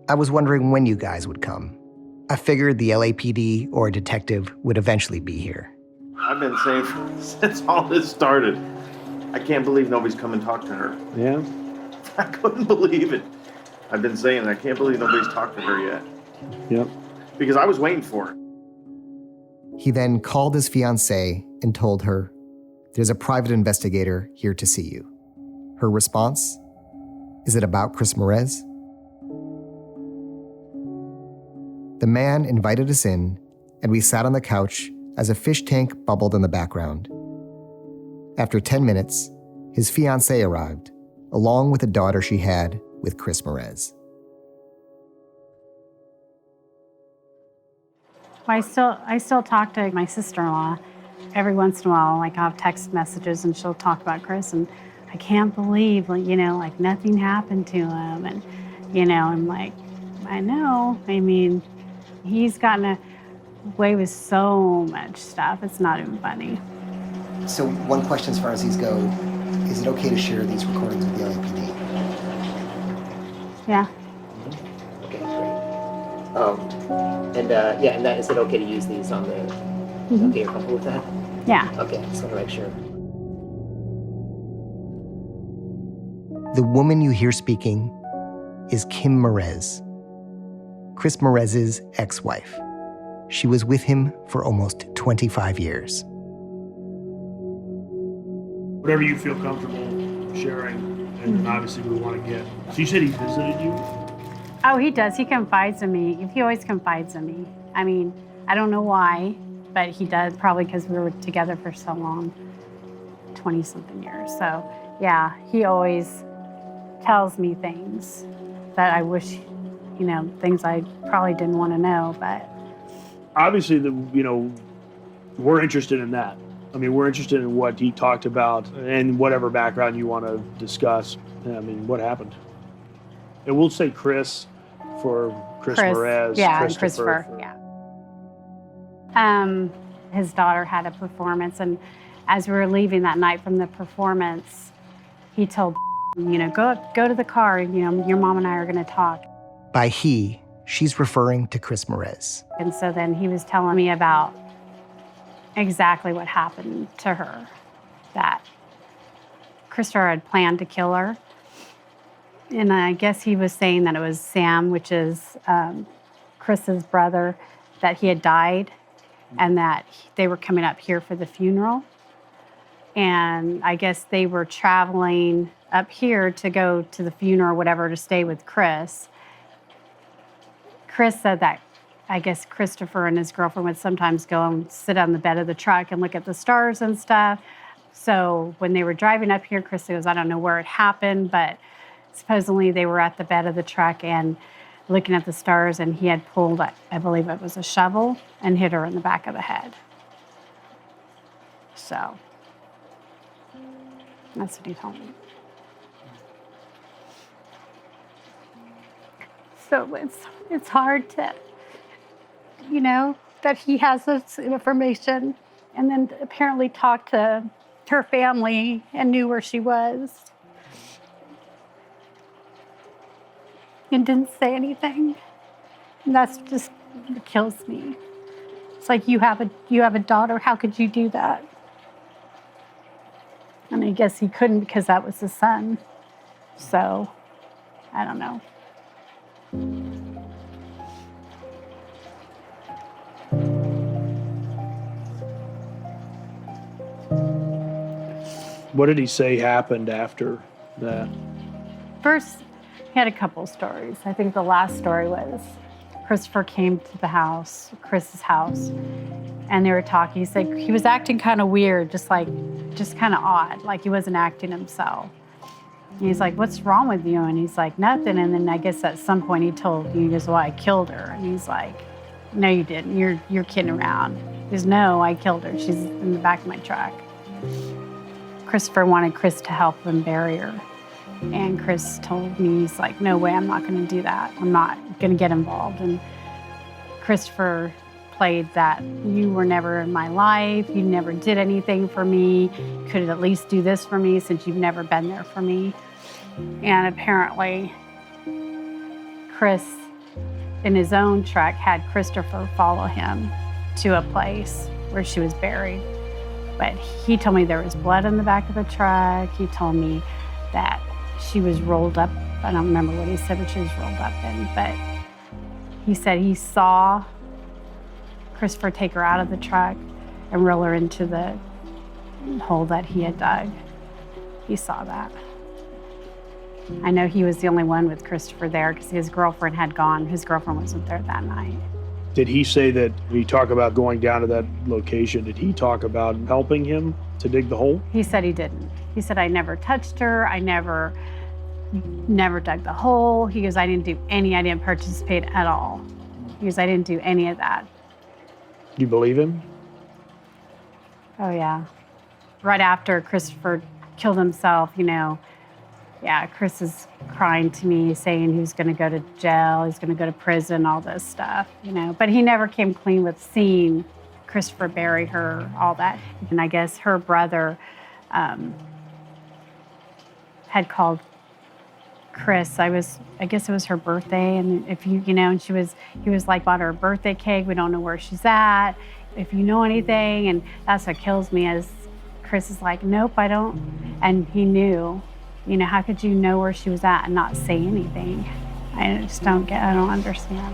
B: "I was wondering when you guys would come. I figured the LAPD or a detective would eventually be here."
H: I've been saying since all this started, I can't believe nobody's come and talked to her.
F: Yeah.
H: I couldn't believe it. I've been saying I can't believe nobody's talked to her yet.
F: Yep.
H: Because I was waiting for it.
B: He then called his fiancée and told her, "There's a private investigator here to see you." Her response? Is it about Chris Merez? The man invited us in, and we sat on the couch as a fish tank bubbled in the background. After 10 minutes, his fiancée arrived, along with a daughter she had with Chris Merez.
I: I still talk to my sister-in-law every once in a while. Like, I'll have text messages and she'll talk about Chris, and I can't believe, like nothing happened to him. And, I'm like, I know. I mean, he's gotten away with so much stuff. It's not even funny.
B: So one question as far as these go, is it okay to share these recordings with the LAPD?
I: Yeah.
C: Okay, great. And is it okay to use these on the...
I: Mm-hmm.
C: Okay, you're comfortable with that?
I: Yeah.
C: Okay, just want to make sure.
B: The woman you hear speaking is Kim Merez, Chris Merez's ex-wife. She was with him for almost 25 years.
F: Whatever you feel comfortable sharing, and then obviously we want to get. So you said he visited you?
I: Oh, he does. He confides in me. He always confides in me. I mean, I don't know why, but he does, probably because we were together for so long, 20-something years. So, yeah, he always tells me things that I wish, things I probably didn't want to know, but...
F: Obviously, we're interested in that. I mean, we're interested in what he talked about and whatever background you want to discuss. I mean, what happened? And we'll say Chris for Chris Merez.
I: Yeah, and Christopher, yeah. His daughter had a performance, and as we were leaving that night from the performance, he told, go to the car, your mom and I are going to talk.
B: By he, she's referring to Chris Merez.
I: And so then he was telling me about exactly what happened to her, that Christopher had planned to kill her. And I guess he was saying that it was Sam, which is Chris's brother, that he had died and that they were coming up here for the funeral. And I guess they were traveling up here to go to the funeral or whatever to stay with Chris. Chris said that I guess Christopher and his girlfriend would sometimes go and sit on the bed of the truck and look at the stars and stuff. So when they were driving up here, Chris goes, I don't know where it happened, but supposedly they were at the bed of the truck and looking at the stars, and he had pulled, I believe it was a shovel, and hit her in the back of the head. So that's what he told me. So it's hard to, that he has this information and then apparently talked to her family and knew where she was and didn't say anything. And that's just what kills me. It's like, you have a daughter, how could you do that? And I guess he couldn't because that was his son. So, I don't know.
F: What did he say happened after that?
I: First, he had a couple stories. I think the last story was Christopher came to the house, Chris's house, and they were talking. He said he was acting kind of weird, just kind of odd, like he wasn't acting himself. And he's like, "What's wrong with you?" And he's like, "Nothing." And then I guess at some point he told you, he goes, "Well, I killed her." And he's like, "No, you didn't. You're kidding around." He goes, "No, I killed her. She's in the back of my truck." Christopher wanted Chris to help him bury her. And Chris told me, he's like, "No way, I'm not going to do that. I'm not going to get involved." And Christopher played that you were never in my life. You never did anything for me. You could at least do this for me since you've never been there for me. And apparently, Chris, in his own truck, had Christopher follow him to a place where she was buried. But he told me there was blood in the back of the truck. He told me that she was rolled up. I don't remember what he said, but she was rolled up in. But he said he saw Christopher take her out of the truck and roll her into the hole that he had dug. He saw that. I know he was the only one with Christopher there because his girlfriend had gone. His girlfriend wasn't there that night.
F: Did he say that, when you talk about going down to that location, did he talk about helping him to dig the hole?
I: He said he didn't. He said, "I never touched her. I never dug the hole." He goes, I didn't participate at all. He goes, "I didn't do any of that."
F: Do you believe him?
I: Oh, yeah. Right after Christopher killed himself, Chris is crying to me, saying he was going to go to jail, he's going to go to prison, all this stuff, But he never came clean with seeing Christopher bury her, all that. And I guess her brother had called Chris. I guess it was her birthday, and and he was like, "Bought her a birthday cake. We don't know where she's at. If you know anything," and that's what kills me is Chris is like, "Nope, I don't," and he knew. How could you know where she was at and not say anything? I don't understand.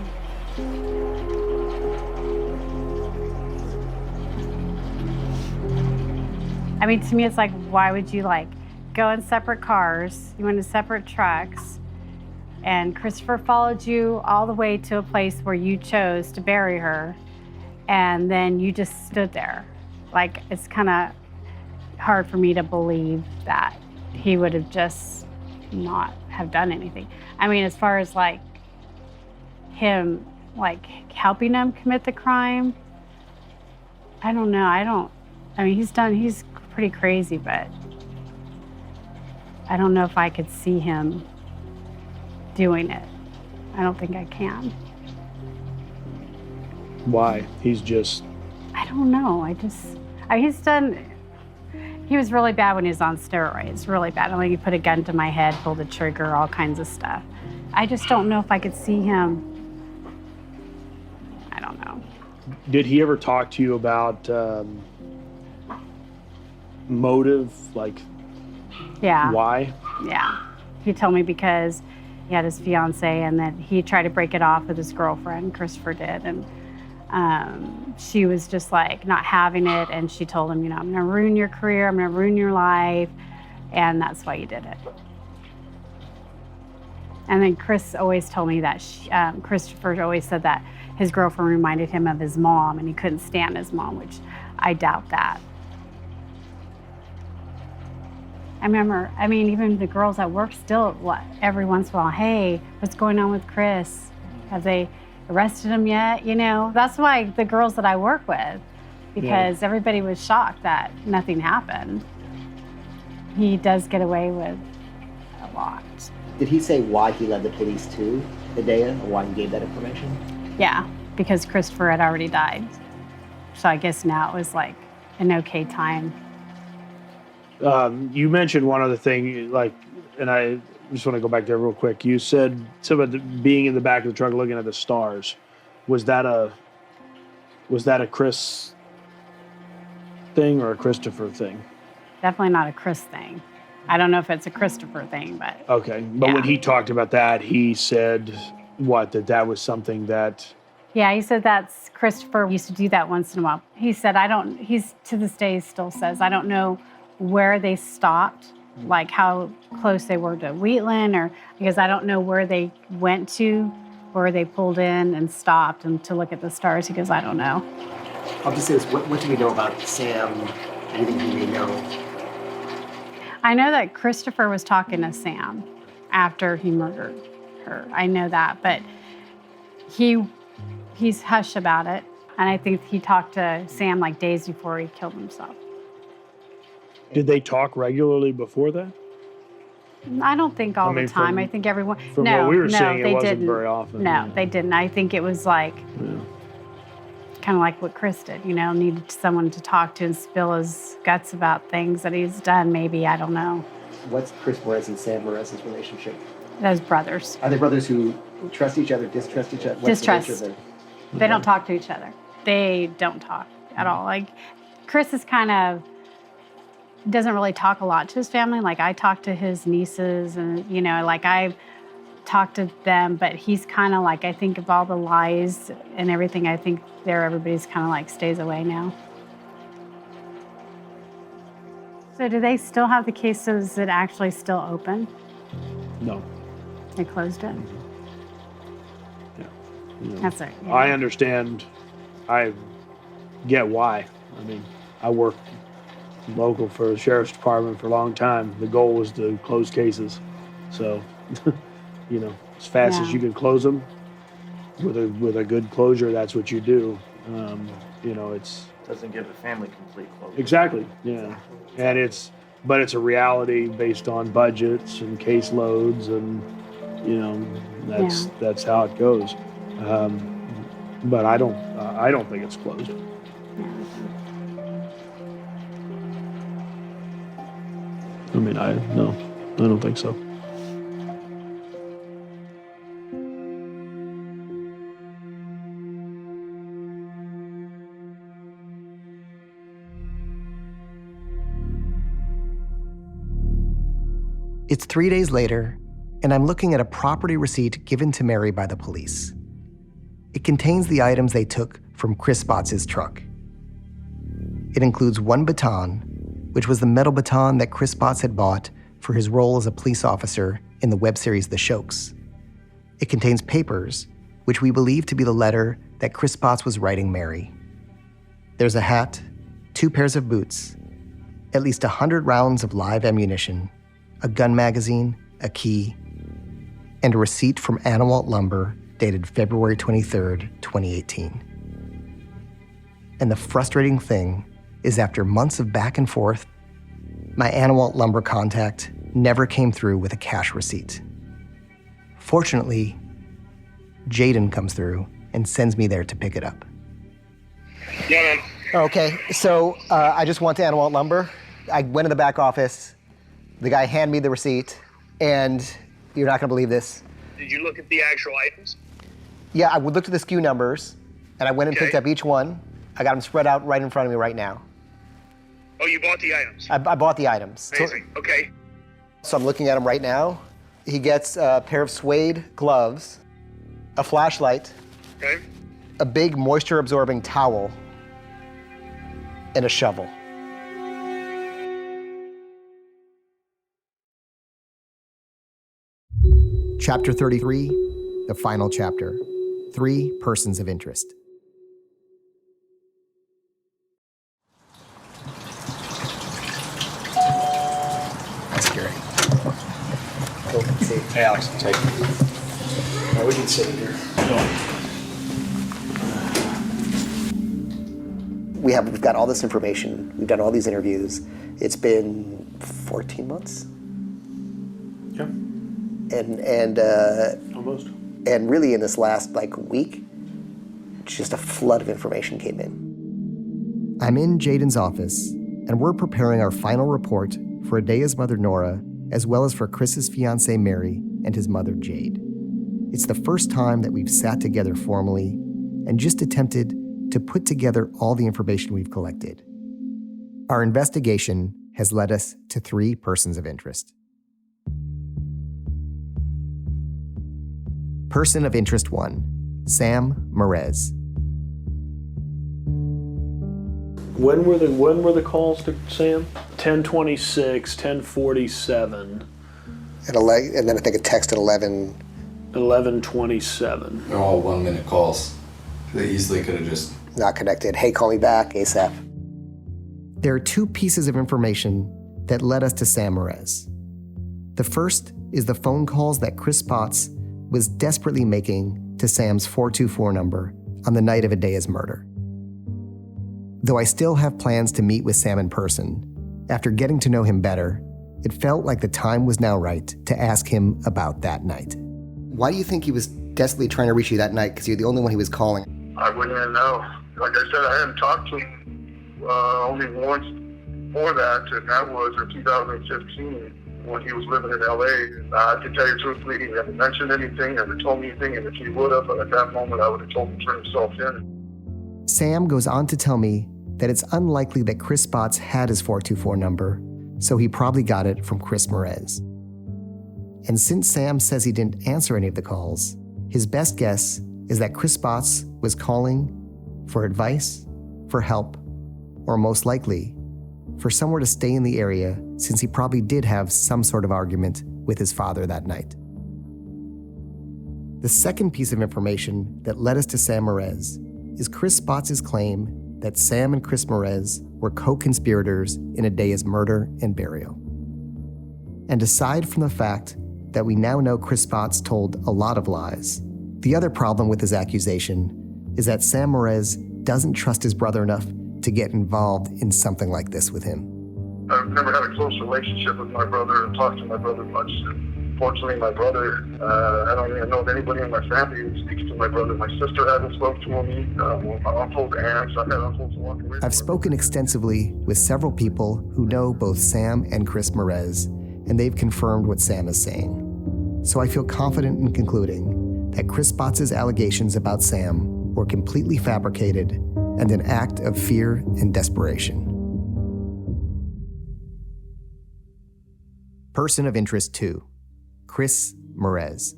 I: I mean, to me, it's like, why would you go in separate cars, you went in separate trucks, and Christopher followed you all the way to a place where you chose to bury her, and then you just stood there. It's kind of hard for me to believe that he would have just not have done anything. I mean, as far as him helping him commit the crime, I don't know. He's pretty crazy, but I don't know if I could see him doing it. I don't think I can.
F: Why?
I: I don't know. He was really bad when he was on steroids, really bad. He put a gun to my head, pulled the trigger, all kinds of stuff. I just don't know if I could see him. I don't know.
F: Did he ever talk to you about motive,
I: Yeah.
F: why?
I: Yeah. He told me because he had his fiance and that he tried to break it off with his girlfriend, Christopher did, and she was just not having it, and she told him, "I'm going to ruin your career, I'm going to ruin your life," and that's why he did it. And then Chris always told me that Christopher always said that his girlfriend reminded him of his mom, and he couldn't stand his mom, which I doubt that. I remember, even the girls at work still, every once in a while, "Hey, what's going on with Chris? Have they arrested him yet?" That's why the girls that I work with, because everybody was shocked that nothing happened. He does get away with a lot.
B: Did he say why he led the police to Adea, or why he gave that information?
I: Yeah, because Christopher had already died. So I guess now it was an okay time.
F: You mentioned one other thing, and I just want to go back there real quick. You said something about being in the back of the truck looking at the stars. Was that a Chris thing or a Christopher thing?
I: Definitely not a Chris thing. I don't know if it's a Christopher thing, but...
F: Okay, but when he talked about that, he said that was something that...
I: Yeah, he said that's Christopher used to do that once in a while. He said, he's to this day still says, "I don't know where they stopped, like how close they were to Wheatland, or because I don't know where they went to, where they pulled in and stopped and to look at the stars. He goes, I don't know.
B: I'll just say this, what do we know about Sam? Anything he may know?
I: I know that Christopher was talking to Sam after he murdered her. I know that, but he's hushed about it. And I think he talked to Sam like days before he killed himself.
F: Did they talk regularly before that?
I: I don't think all the time. I think everyone.
F: From
I: no,
F: what we were
I: no,
F: seeing, it
I: they
F: wasn't
I: didn't.
F: very often.
I: No, they didn't. I think it was like kind of like what Chris did. Needed someone to talk to and spill his guts about things that he's done. Maybe, I don't know.
B: What's Chris Perez and Sam Perez's relationship?
I: Those brothers.
B: Are they brothers who trust each other, distrust each other? What's
I: Distrust.
B: The nature of
I: They don't talk to each other. They don't talk at all. Like, Chris is kind of doesn't really talk a lot to his family. Like, I talk to his nieces and, like I talk to them, but he's kind of like, I think of all the lies and everything, I think everybody's kind of like stays away now. So do they still have the cases that actually still open?
F: No.
I: They closed it?
F: Yeah.
I: That's it. Yeah.
F: I understand. I get why. I mean, I worked local for the sheriff's department for a long time. The goal was to close cases. So, as fast as you can close them with a good closure, that's what you do. It's
H: Doesn't give the family complete closure.
F: exactly, yeah. And it's a reality based on budgets and caseloads, and that's how it goes. But I don't think it's closed. I mean, I don't think so.
B: It's 3 days later, and I'm looking at a property receipt given to Mary by the police. It contains the items they took from Chris Spots' truck. It includes one baton, which was the metal baton that Chris Spots had bought for his role as a police officer in the web series The Shokes. It contains papers, which we believe to be the letter that Chris Spots was writing Mary. There's a hat, 2 pairs of boots, at least 100 rounds of live ammunition, a gun magazine, a key, and a receipt from Anawalt Lumber dated February 23rd, 2018. And the frustrating thing is, after months of back and forth, my Anawalt Lumber contact never came through with a cash receipt. Fortunately, Jaden comes through and sends me there to pick it up.
G: Yeah, man.
B: Okay, so I just went to Anawalt Lumber. I went in the back office. The guy handed me the receipt, and you're not gonna believe this.
G: Did you look at the actual items?
B: Yeah, I looked at the SKU numbers, and I went and picked up each one. I got them spread out right in front of me right now.
G: Oh, you bought the items?
B: I bought the items.
G: Amazing, okay.
B: So I'm looking at them right now. He gets a pair of suede gloves, a flashlight,
G: Okay.
B: a big moisture-absorbing towel, and a shovel. Chapter 33, the final chapter. 3 persons of interest. That's scary.
H: Hey, Alex, take it. We can sit here.
B: We've got all this information. We've done all these interviews. It's been 14 months.
H: Yeah.
B: And
H: Almost.
B: And really in this last week, just a flood of information came in. I'm in Jaden's office, and we're preparing our final report for Adea's mother, Nora, as well as for Chris's fiancée, Mary, and his mother, Jade. It's the first time that we've sat together formally and just attempted to put together all the information we've collected. Our investigation has led us to 3 persons of interest. Person of interest 1, Sam Merez.
F: When were the calls to Sam? 10:26, 10:47.
B: And then I think a text at 11.
F: 11:27.
J: They're all 1-minute calls. They easily could have just...
B: Not connected. Hey, call me back, ASAP. There are two pieces of information that led us to Sam Merez. The first is the phone calls that Chris Potts was desperately making to Sam's 424 number on the night of Adea's murder. Though I still have plans to meet with Sam in person, after getting to know him better, it felt like the time was now right to ask him about that night. Why do you think he was desperately trying to reach you that night? Because you're the only one he was calling.
E: I wouldn't even know. Like I said, I hadn't talked to him only once before that, and that was in 2015 when he was living in LA. To tell you truthfully, he never mentioned anything, never told me anything, and if he would have, at that moment, I would have told him to turn himself in.
B: Sam goes on to tell me that it's unlikely that Chris Potts had his 424 number, so he probably got it from Chris Merez. And since Sam says he didn't answer any of the calls, his best guess is that Chris Potts was calling for advice, for help, or most likely, for somewhere to stay in the area since he probably did have some sort of argument with his father that night. The second piece of information that led us to Sam Merez is Chris Potts' claim that Sam and Chris Merez were co-conspirators in Adea's murder and burial. And aside from the fact that we now know Chris Potts told a lot of lies, the other problem with his accusation is that Sam Merez doesn't trust his brother enough to get involved in something like this with him.
E: I've never had a close relationship with my brother and talked to my brother much. Fortunately, my brother, I don't even know of anybody in my family who speaks to my brother. My sister hasn't spoken to him. My uncles, aunts, I've had uncles who walk away.
B: I've spoken extensively with several people who know both Sam and Chris Merez, and they've confirmed what Sam is saying. So I feel confident in concluding that Chris Potts' allegations about Sam were completely fabricated and an act of fear and desperation. Person of interest 2, Chris Merez.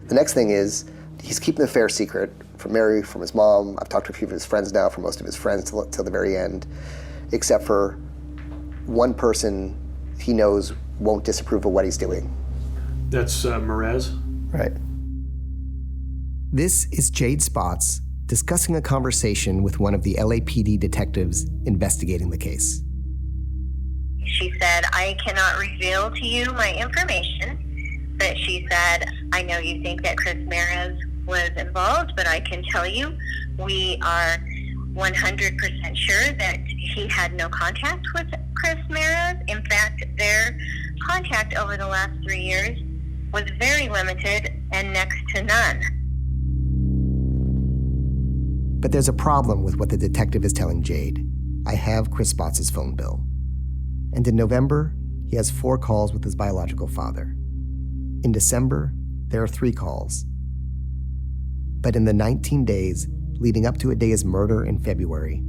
B: The next thing is, he's keeping the affair secret from Mary, from his mom. I've talked to a few of his friends now, from most of his friends till the very end, except for one person he knows won't disapprove of what he's doing.
F: That's Merez?
B: Right. This is Jade Spots discussing a conversation with one of the LAPD detectives investigating the case.
K: She said, I cannot reveal to you my information, but she said, I know you think that Chris Merez was involved, but I can tell you we are 100% sure that he had no contact with Chris Merez. In fact, their contact over the last 3 years was very limited and next to none.
B: But there's a problem with what the detective is telling Jade. I have Chris Spots' phone bill. And in November, he has 4 calls with his biological father. In December, there are 3 calls. But in the 19 days leading up to Adea's murder in February,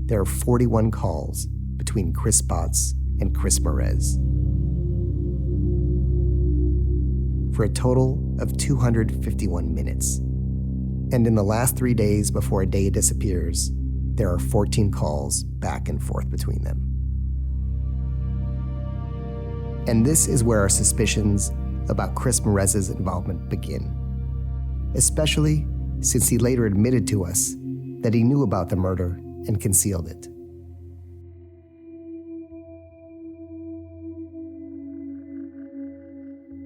B: there are 41 calls between Chris Spots and Chris Merez, for a total of 251 minutes. And in the last 3 days before Adea disappears, there are 14 calls back and forth between them. And this is where our suspicions about Chris Merez's involvement begin, especially since he later admitted to us that he knew about the murder and concealed it.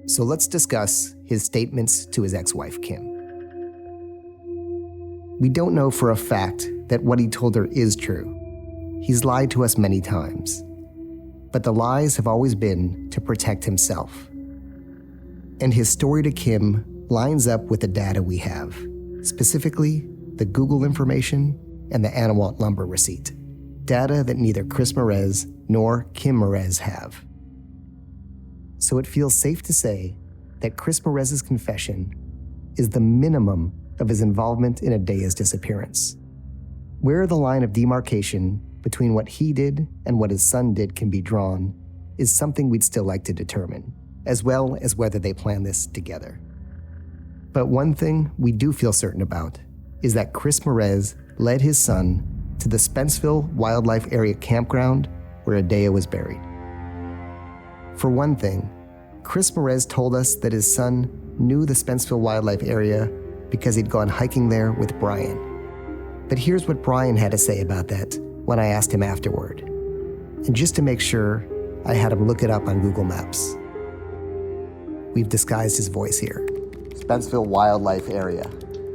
B: So let's discuss his statements to his ex-wife, Kim. We don't know for a fact that what he told her is true. He's lied to us many times. But the lies have always been to protect himself. And his story to Kim lines up with the data we have, specifically the Google information and the Anawalt lumber receipt, data that neither Chris Merez nor Kim Merez have. So it feels safe to say that Chris Merez's confession is the minimum of his involvement in Adea's disappearance. Where the line of demarcation between what he did and what his son did can be drawn is something we'd still like to determine, as well as whether they plan this together. But one thing we do feel certain about is that Chris Merez led his son to the Spenceville Wildlife Area campground where Adea was buried. For one thing, Chris Merez told us that his son knew the Spenceville Wildlife Area because he'd gone hiking there with Brian. But here's what Brian had to say about that when I asked him afterward. And just to make sure, I had him look it up on Google Maps. We've disguised his voice here. Spenceville Wildlife Area.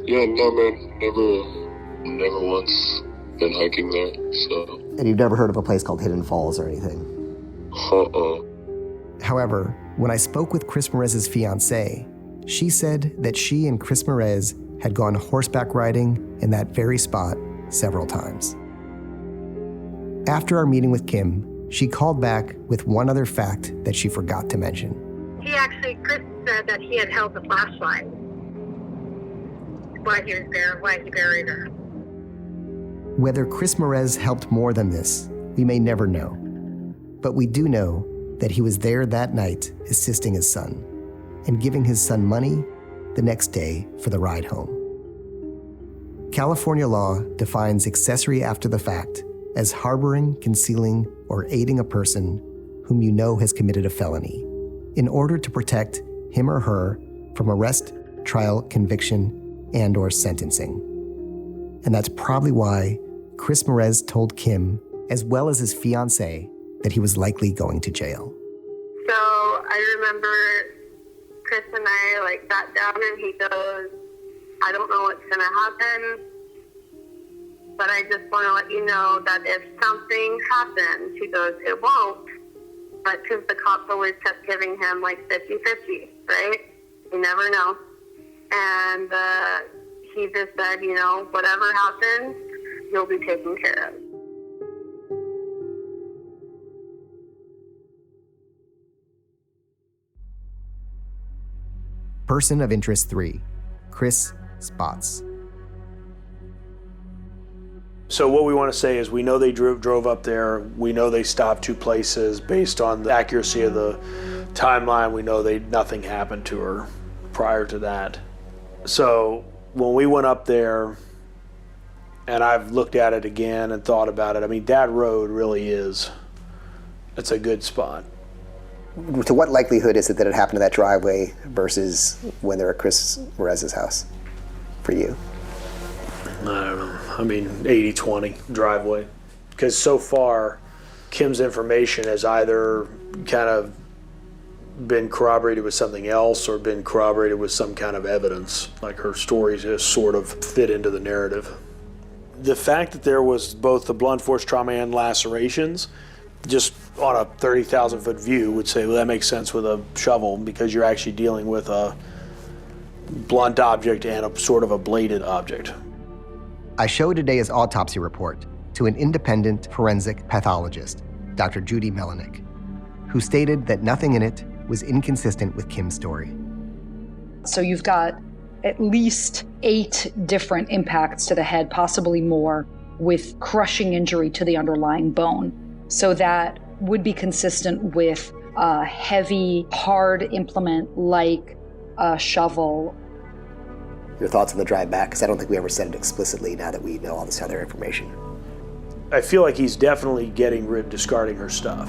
L: Yeah, no, man. Never once been hiking there, so.
B: And you've never heard of a place called Hidden Falls or anything? However, when I spoke with Chris Merez's fiancée, she said that she and Chris Merez had gone horseback riding in that very spot several times. After our meeting with Kim, she called back with one other fact that she forgot to mention.
K: Chris said that he had held the flashlight while he was there, while he buried her.
B: Whether Chris Merez helped more than this, we may never know. But we do know that he was there that night assisting his son and giving his son money the next day for the ride home. California law defines accessory after the fact as harboring, concealing, or aiding a person whom you know has committed a felony in order to protect him or her from arrest, trial, conviction, and/or sentencing. And that's probably why Chris Merez told Kim, as well as his fiancée, that he was likely going to jail.
K: So I remember Chris and I sat down and he goes, I don't know what's going to happen, but I just want to let you know that if something happens, he goes, it won't. But because the cops always kept giving him 50-50, right? You never know. And he just said, whatever happens, you'll be taken care of.
B: Person of Interest 3, Chris Spots.
F: So what we want to say is we know they drove up there. We know they stopped 2 places based on the accuracy of the timeline. We know nothing happened to her prior to that. So when we went up there, and I've looked at it again and thought about it, that road really it's a good spot.
B: To what likelihood is it that it happened to that driveway versus when they're at Chris Merez's house for you?
F: I don't know. 80-20 driveway. Because so far, Kim's information has either kind of been corroborated with something else or been corroborated with some kind of evidence. Her stories just sort of fit into the narrative. The fact that there was both the blunt force trauma and lacerations, just on a 30,000 foot view would say, well, that makes sense with a shovel because you're actually dealing with a blunt object and a sort of a bladed object.
B: I showed Adea's autopsy report to an independent forensic pathologist, Dr. Judy Melanik, who stated that nothing in it was inconsistent with Kim's story.
M: So you've got at least 8 different impacts to the head, possibly more, with crushing injury to the underlying bone. So that would be consistent with a heavy, hard implement like a shovel.
B: Your thoughts on the drive back? Because I don't think we ever said it explicitly now that we know all this other information.
F: I feel like he's definitely discarding her stuff.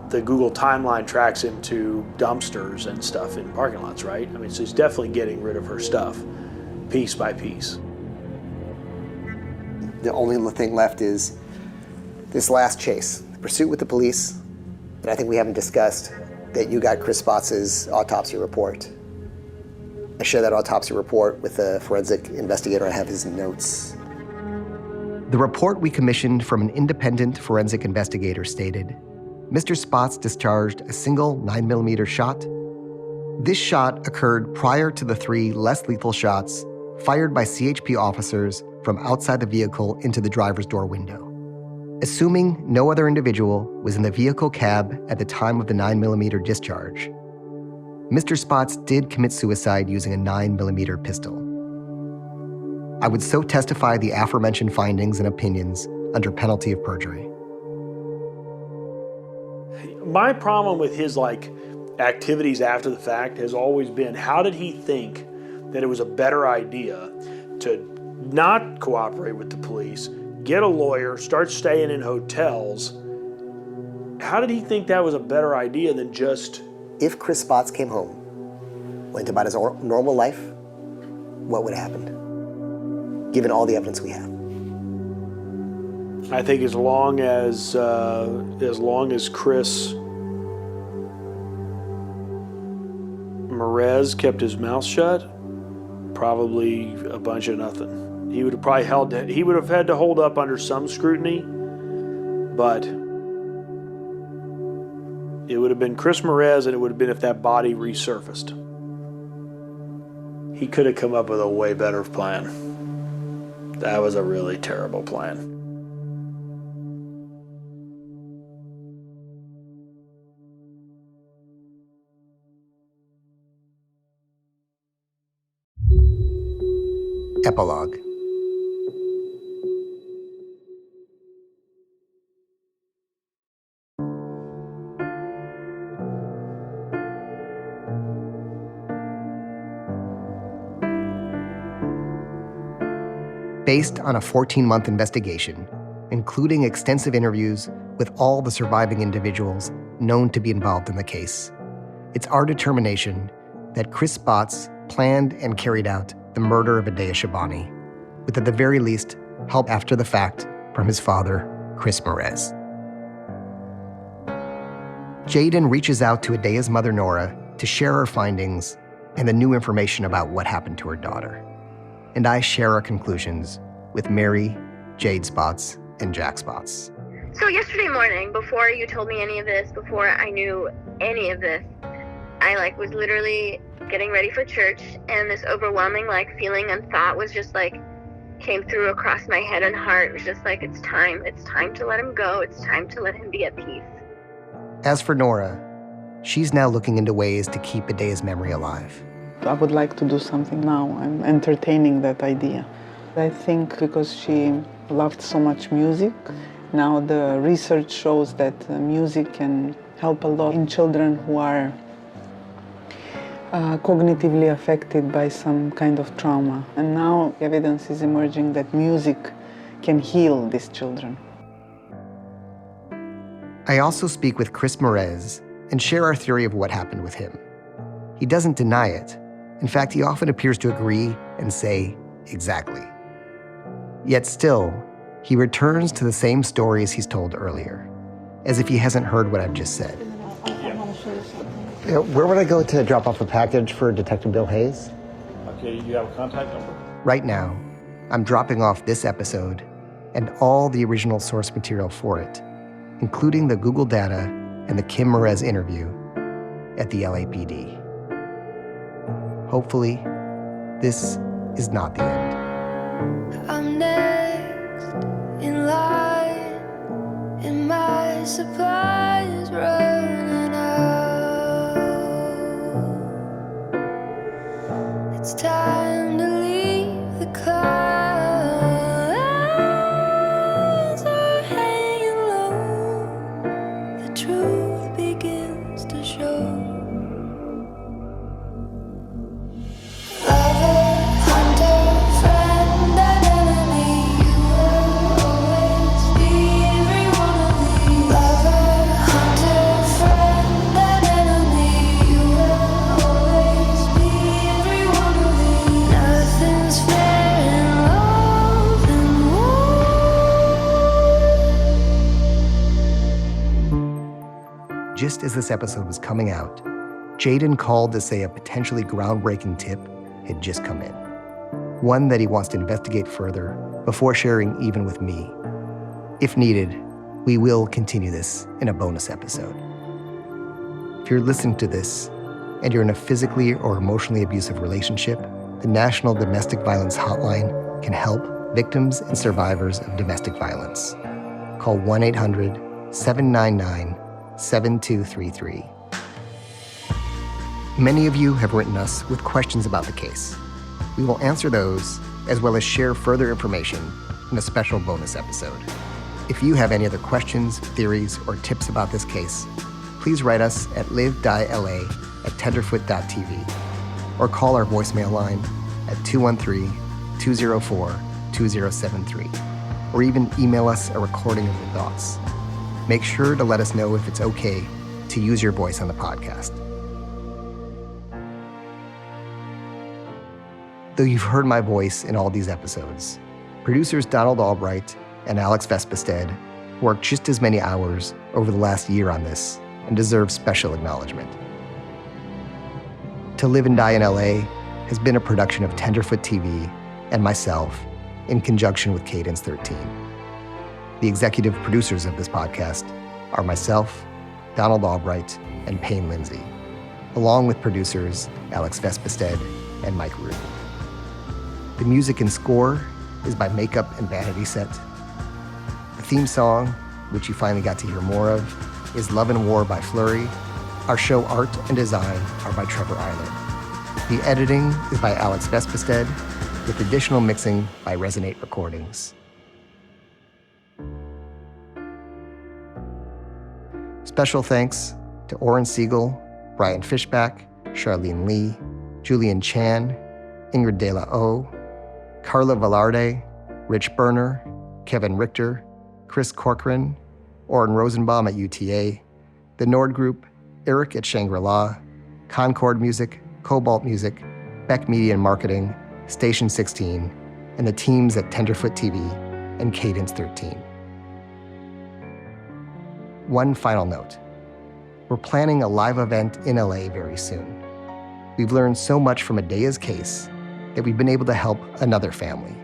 F: The Google timeline tracks him to dumpsters and stuff in parking lots, right? So he's definitely getting rid of her stuff, piece by piece.
B: The only thing left is this last chase, the pursuit with the police. And I think we haven't discussed that you got Chris Spots' autopsy report. I share that autopsy report with a forensic investigator. I have his notes. The report we commissioned from an independent forensic investigator stated, Mr. Spots discharged a single 9mm shot. This shot occurred prior to the 3 less lethal shots fired by CHP officers from outside the vehicle into the driver's door window. Assuming no other individual was in the vehicle cab at the time of the 9mm discharge, Mr. Spots did commit suicide using a 9mm pistol. I would so testify the aforementioned findings and opinions under penalty of perjury.
F: My problem with his activities after the fact has always been, how did he think that it was a better idea to not cooperate with the police, get a lawyer, start staying in hotels. How did he think that was a better idea than just...
B: If Chris Spots came home, went about his normal life, what would happen, given all the evidence we have?
F: I think as long as Chris Merez kept his mouth shut, probably a bunch of nothing. He would have probably he would have had to hold up under some scrutiny, but it would have been Chris Merez, and it would have been if that body resurfaced. He could have come up with a way better plan. That was a really terrible plan.
B: Epilogue. Based on a 14-month investigation, including extensive interviews with all the surviving individuals known to be involved in the case, it's our determination that Chris Spots planned and carried out the murder of Adea Shabani, with at the very least help after the fact from his father, Chris Merez. Jaden reaches out to Adea's mother, Nora, to share her findings and the new information about what happened to her daughter. And I share our conclusions with Mary, Jade Spots, and Jack Spots.
K: So yesterday morning, before you told me any of this, before I knew any of this, I was literally getting ready for church, and this overwhelming feeling and thought was just came through across my head and heart. It was just it's time to let him go. It's time to let him be at peace.
B: As for Nora, she's now looking into ways to keep Adea's memory alive.
N: I would like to do something now. I'm entertaining that idea. I think because she loved so much music, now the research shows that music can help a lot in children who are cognitively affected by some kind of trauma. And now evidence is emerging that music can heal these children.
B: I also speak with Chris Merez and share our theory of what happened with him. He doesn't deny it. In fact, he often appears to agree and say, exactly. Yet still, he returns to the same stories he's told earlier, as if he hasn't heard what I've just said. Where would I go to drop off a package for Detective Bill Hayes?
H: Okay, you have a contact number?
B: Right now, I'm dropping off this episode and all the original source material for it, including the Google data and the Kim Merez interview at the LAPD. Hopefully, this is not the end.
O: I'm next in line, and my supply is running out. It's time to leave the clouds are hanging low. The truth begins to show.
B: Just as this episode was coming out, Jaden called to say a potentially groundbreaking tip had just come in. One that he wants to investigate further before sharing even with me. If needed, we will continue this in a bonus episode. If you're listening to this and you're in a physically or emotionally abusive relationship, the National Domestic Violence Hotline can help victims and survivors of domestic violence. Call 1-800-799-7233. Many of you have written us with questions about the case. We will answer those, as well as share further information in a special bonus episode. If you have any other questions, theories, or tips about this case, please write us at livedila@tenderfoot.tv or call our voicemail line at 213-204-0009. 2073, or even email us a recording of your thoughts. Make sure to let us know if it's okay to use your voice on the podcast. Though you've heard my voice in all these episodes, producers Donald Albright and Alex Vespestead worked just as many hours over the last year on this and deserve special acknowledgement. To Live and Die in LA has been a production of Tenderfoot TV and myself in conjunction with Cadence 13. The executive producers of this podcast are myself, Donald Albright, and Payne Lindsay, along with producers Alex Vespestead and Mike Root. The music and score is by Makeup and Vanity Set. The theme song, which you finally got to hear more of, is Love and War by Flurry. Our show art and design are by Trevor Eiler. The editing is by Alex Vespestead, with additional mixing by Resonate Recordings. Special thanks to Oren Siegel, Brian Fishback, Charlene Lee, Julian Chan, Ingrid De La O, Carla Velarde, Rich Berner, Kevin Richter, Chris Corcoran, Oren Rosenbaum at UTA, the Nord Group, Eric at Shangri-La, Concord Music, Cobalt Music, Beck Media and Marketing, Station 16, and the teams at Tenderfoot TV and Cadence 13. One final note. We're planning a live event in LA very soon. We've learned so much from Adea's case that we've been able to help another family.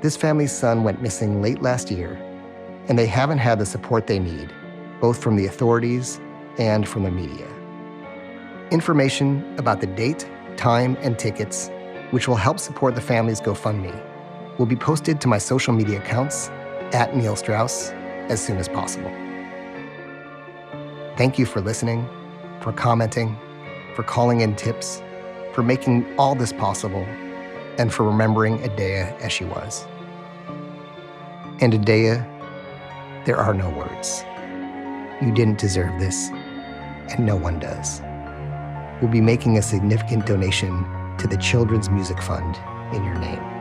B: This family's son went missing late last year, and they haven't had the support they need, both from the authorities and from the media. Information about the date, time, and tickets, which will help support the family's GoFundMe, will be posted to my social media accounts at Neil Strauss as soon as possible. Thank you for listening, for commenting, for calling in tips, for making all this possible, and for remembering Adea as she was. And Adea, there are no words. You didn't deserve this, and no one does. We'll be making a significant donation to the Children's Music Fund in your name.